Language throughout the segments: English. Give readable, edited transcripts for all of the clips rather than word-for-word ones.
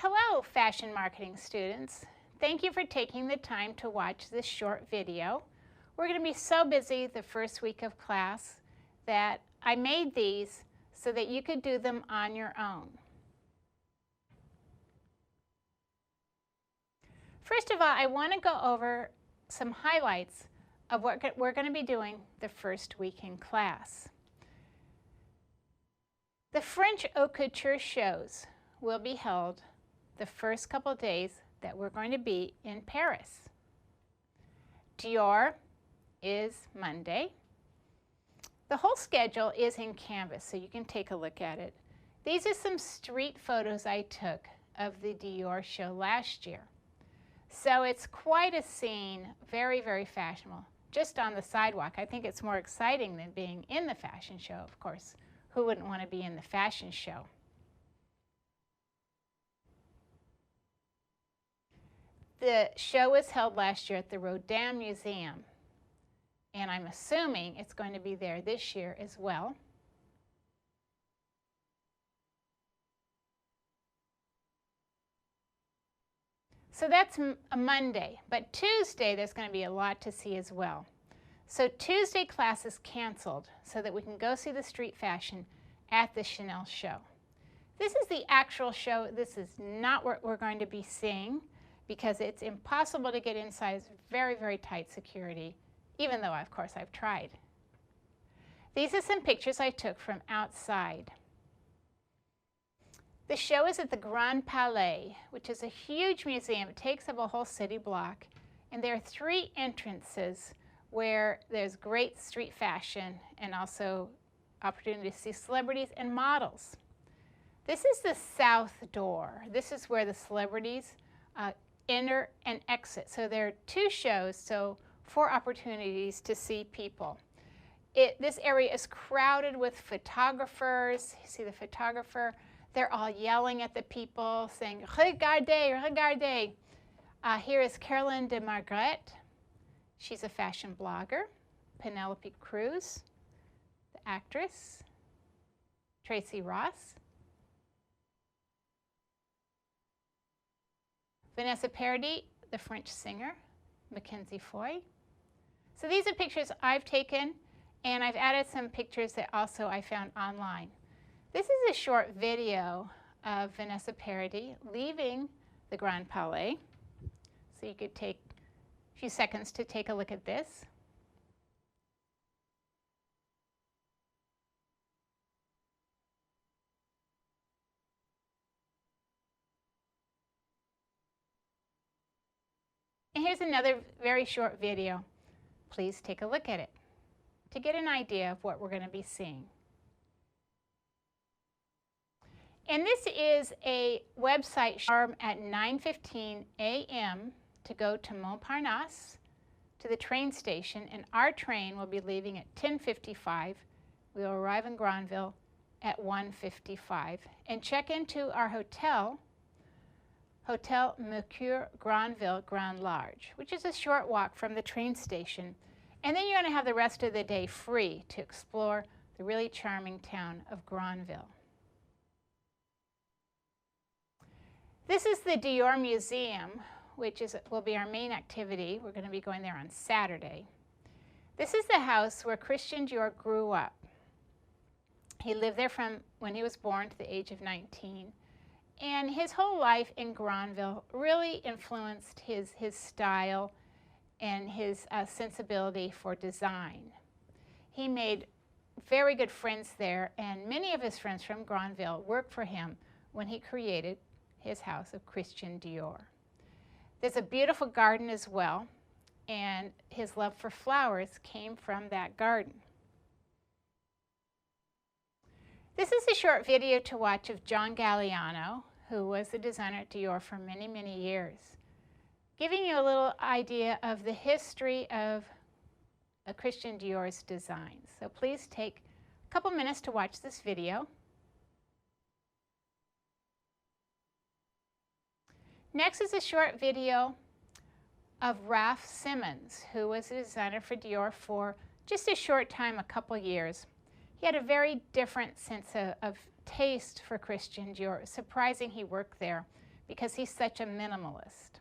Hello, fashion marketing students. Thank you for taking the time to watch this short video. We're going to be so busy the first week of class that I made these so that you could do them on your own. First of all, I want to go over some highlights of what we're going to be doing the first week in class. The French haute couture shows will be held the first couple days that we're going to be in Paris. Dior is Monday. The whole schedule is in Canvas, so you can take a look at it. These are some street photos I took of the Dior show last year. So it's quite a scene, very, very fashionable, just on the sidewalk. I think it's more exciting than being in the fashion show, of course. Who wouldn't want to be in the fashion show? The show was held last year at the Rodin Museum, and I'm assuming it's going to be there this year as well. So that's a Monday, but Tuesday there's going to be a lot to see as well. So Tuesday class is canceled so that we can go see the street fashion at the Chanel show. This is the actual show. This is not what we're going to be seeing because it's impossible to get inside. It's very, very tight security, even though, of course, I've tried. These are some pictures I took from outside. The show is at the Grand Palais, which is a huge museum. It takes up a whole city block, and there are 3 entrances where there's great street fashion and also opportunity to see celebrities and models. This is the south door. This is where the celebrities enter and exit. So there are 2 shows, so 4 opportunities to see people. This area is crowded with photographers. You see the photographer. They're all yelling at the people, saying, "Regardez, regardez." Here is Caroline de Margret. She's a fashion blogger. Penelope Cruz, the actress. Tracy Ross. Vanessa Paradis, the French singer. Mackenzie Foy. So these are pictures I've taken, and I've added some pictures that also I found online. This is a short video of Vanessa Paradis leaving the Grand Palais. So you could take a few seconds to take a look at this. And here's another very short video. Please take a look at it to get an idea of what we're going to be seeing. And this is a website at 9:15 a.m. to go to Montparnasse, to the train station, and our train will be leaving at 10:55. We'll arrive in Granville at 1:55 and check into our hotel, Hotel Mercure Granville Grand Large, which is a short walk from the train station. And then you're going to have the rest of the day free to explore the really charming town of Granville. This is the Dior Museum, which will be our main activity. We're going to be going there on Saturday. This is the house where Christian Dior grew up. He lived there from when he was born to the age of 19. And his whole life in Granville really influenced his style and his sensibility for design. He made very good friends there, and many of his friends from Granville worked for him when he created his house of Christian Dior. There's a beautiful garden as well, and his love for flowers came from that garden. This is a short video to watch of John Galliano, who was the designer at Dior for many, many years, giving you a little idea of the history of Christian Dior's designs. So please take a couple minutes to watch this video. Next is a short video of Raf Simons, who was a designer for Dior for just a short time, a couple years. He had a very different sense of taste for Christian Dior. It was surprising he worked there because he's such a minimalist.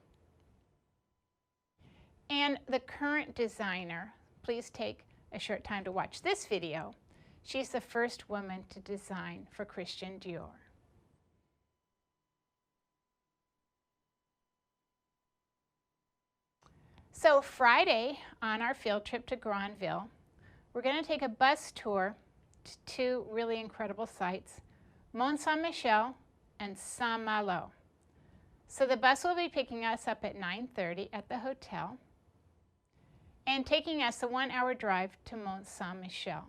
And the current designer, please take a short time to watch this video. She's the first woman to design for Christian Dior. So Friday, on our field trip to Granville, we're going to take a bus tour to two really incredible sites, Mont Saint-Michel and Saint-Malo. So the bus will be picking us up at 9:30 at the hotel and taking us a 1-hour drive to Mont Saint-Michel.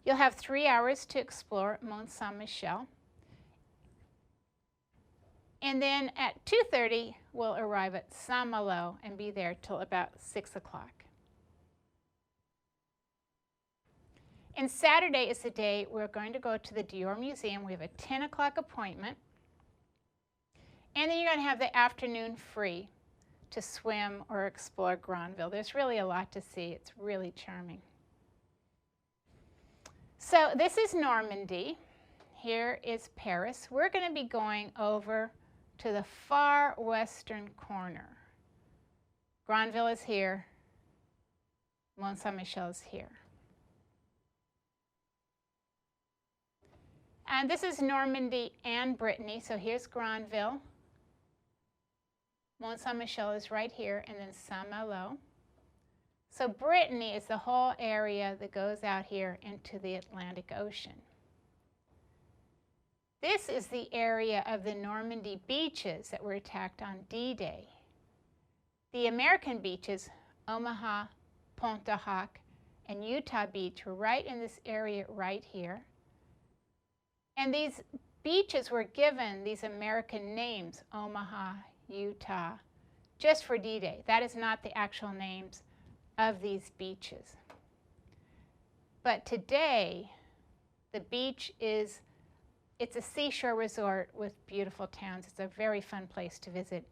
You'll have 3 hours to explore Mont Saint-Michel. And then at 2:30, we'll arrive at Saint-Malo and be there till about 6 o'clock. And Saturday is the day we're going to go to the Dior Museum. We have a 10 o'clock appointment. And then you're going to have the afternoon free to swim or explore Granville. There's really a lot to see. It's really charming. So this is Normandy. Here is Paris. We're going to be going over to the far western corner. Granville is here. Mont Saint-Michel is here. And this is Normandy and Brittany. So here's Granville. Mont Saint-Michel is right here, and then Saint-Malo. So Brittany is the whole area that goes out here into the Atlantic Ocean. This is the area of the Normandy beaches that were attacked on D-Day. The American beaches, Omaha, Pontefract, and Utah Beach, were right in this area right here. And these beaches were given these American names, Omaha, Utah, just for D-Day. That is not the actual names of these beaches. But today, the beach is, it's a seashore resort with beautiful towns. It's a very fun place to visit,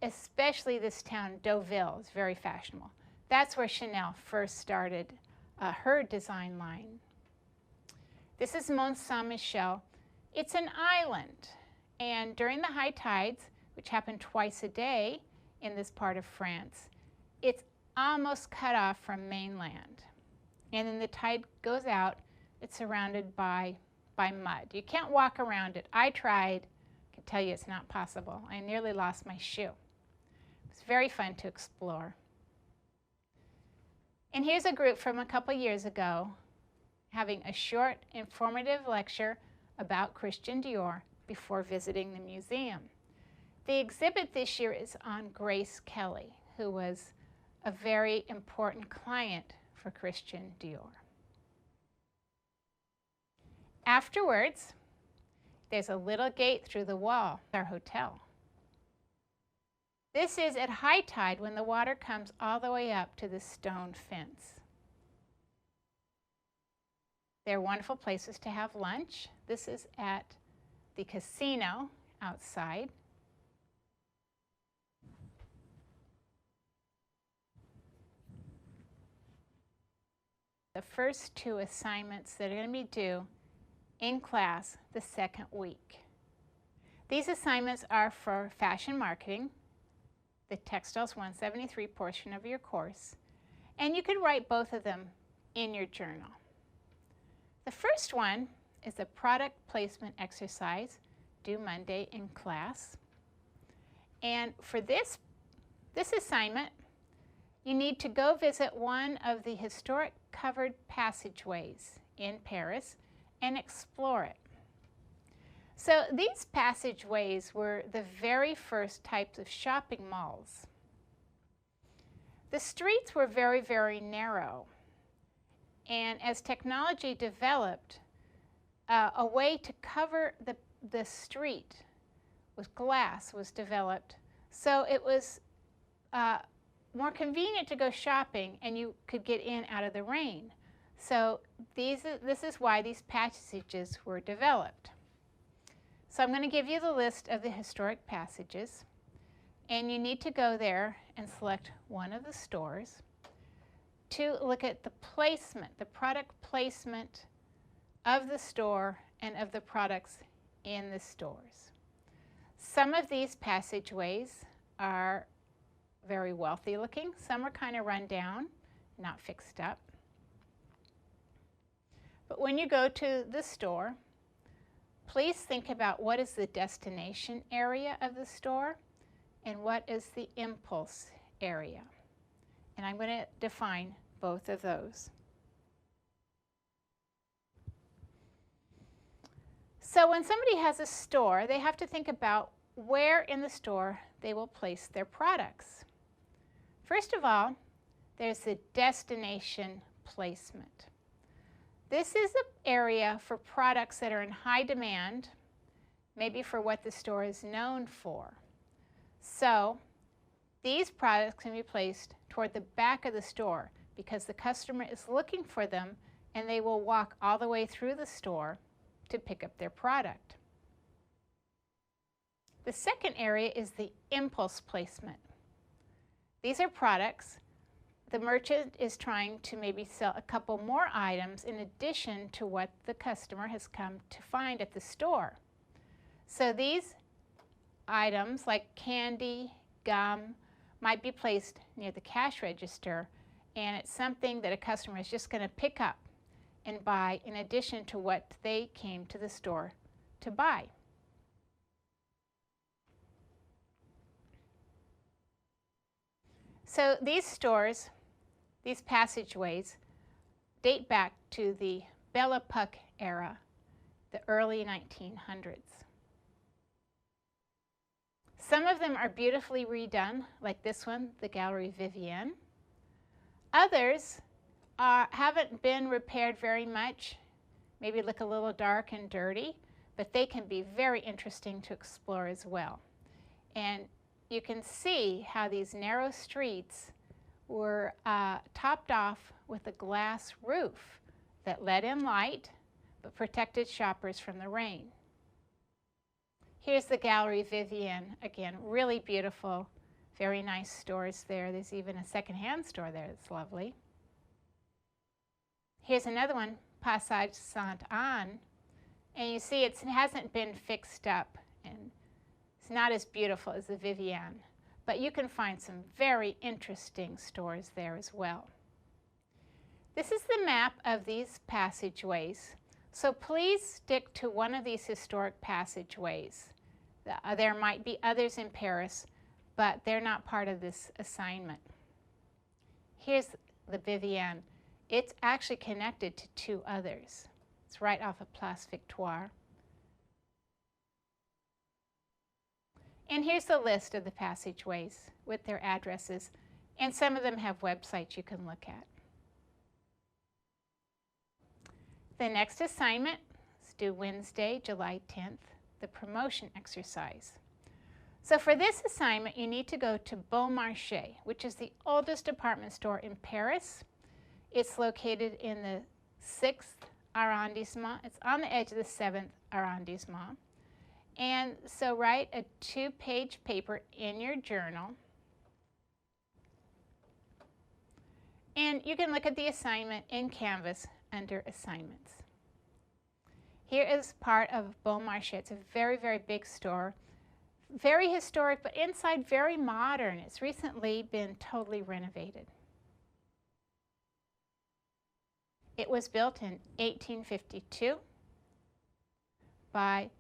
especially this town, Deauville. It's very fashionable. That's where Chanel first started her design line. This is Mont Saint-Michel. It's an island, and during the high tides, which happen twice a day in this part of France, it's almost cut off from mainland. And then the tide goes out, it's surrounded by mud. You can't walk around it. I tried, I can tell you it's not possible. I nearly lost my shoe. It's very fun to explore. And here's a group from a couple years ago having a short, informative lecture about Christian Dior before visiting the museum. The exhibit this year is on Grace Kelly, who was a very important client for Christian Dior. Afterwards, there's a little gate through the wall of our hotel. This is at high tide when the water comes all the way up to the stone fence. They're wonderful places to have lunch. This is at the casino outside. The first two assignments that are going to be due in class the second week. These assignments are for fashion marketing, the Textiles 173 portion of your course, and you could write both of them in your journal. The first one is a product placement exercise due Monday in class. And for this assignment, you need to go visit one of the historic covered passageways in Paris and explore it. So these passageways were the very first types of shopping malls. The streets were very, very narrow. And as technology developed, a way to cover the street with glass was developed. So it was more convenient to go shopping, and you could get in out of the rain. So this is why these passages were developed. So I'm going to give you the list of the historic passages, and you need to go there and select one of the stores to look at the placement, the product placement of the store and of the products in the stores. Some of these passageways are very wealthy looking. Some are kind of run down, not fixed up. But when you go to the store, please think about what is the destination area of the store and what is the impulse area. And I'm going to define both of those. So when somebody has a store, they have to think about where in the store they will place their products. First of all, there's the destination placement. This is an area for products that are in high demand, maybe for what the store is known for. So these products can be placed toward the back of the store because the customer is looking for them and they will walk all the way through the store to pick up their product. The second area is the impulse placement. These are products the merchant is trying to maybe sell a couple more items in addition to what the customer has come to find at the store. So these items like candy, gum, might be placed near the cash register, and it's something that a customer is just going to pick up and buy in addition to what they came to the store to buy. So these stores, these passageways, date back to the Belle Époque era, the early 1900s. Some of them are beautifully redone, like this one, the Galerie Vivienne. Others haven't been repaired very much, maybe look a little dark and dirty, but they can be very interesting to explore as well. And you can see how these narrow streets were topped off with a glass roof that let in light but protected shoppers from the rain. Here's the Galerie Vivienne, again, really beautiful, very nice stores there. There's even a secondhand store there that's lovely. Here's another one, Passage Sainte-Anne, and you see it hasn't been fixed up, and it's not as beautiful as the Vivienne, but you can find some very interesting stores there as well. This is the map of these passageways, so please stick to one of these historic passageways. There might be others in Paris, but they're not part of this assignment. Here's the Vivienne. It's actually connected to two others. It's right off of Place Victoire. And here's the list of the passageways with their addresses, and some of them have websites you can look at. The next assignment is due Wednesday, July 10th, the promotion exercise. So for this assignment, you need to go to Bon Marché, which is the oldest department store in Paris. It's located in the 6th arrondissement. It's on the edge of the 7th arrondissement. And so write a 2-page paper in your journal. And you can look at the assignment in Canvas under Assignments. Here is part of Bon Marché. It's a very, very big store. Very historic, but inside very modern. It's recently been totally renovated. It was built in 1852 by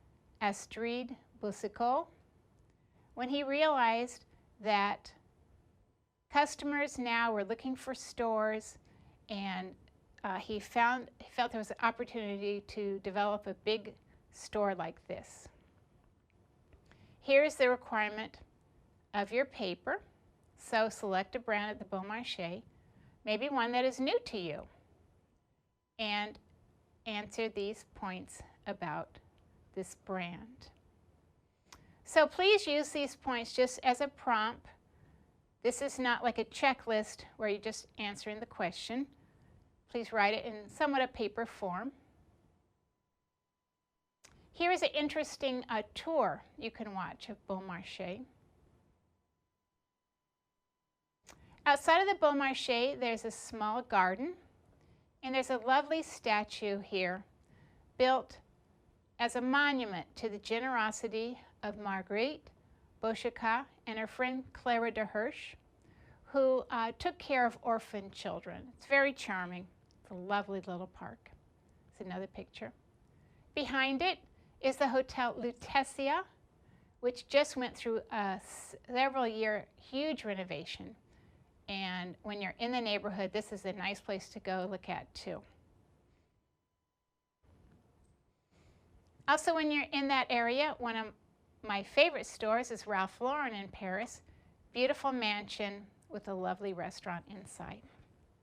Astrid Boucicault when he realized that customers now were looking for stores, and he felt there was an opportunity to develop a big store like this. Here's the requirement of your paper. So select a brand at the Bon Marché, maybe one that is new to you, and answer these points about this brand. So please use these points just as a prompt. This is not like a checklist where you're just answering the question. Please write it in somewhat a paper form. Here is an interesting tour you can watch of Bon Marché. Outside of the Bon Marché, there's a small garden, and there's a lovely statue here built as a monument to the generosity of Marguerite Beauchesca and her friend Clara de Hirsch, who took care of orphan children. It's very charming. It's a lovely little park. It's another picture. Behind it is the Hotel Lutetia, which just went through a several-year huge renovation. And when you're in the neighborhood, this is a nice place to go look at too. Also, when you're in that area, one of my favorite stores is Ralph Lauren in Paris. Beautiful mansion with a lovely restaurant inside.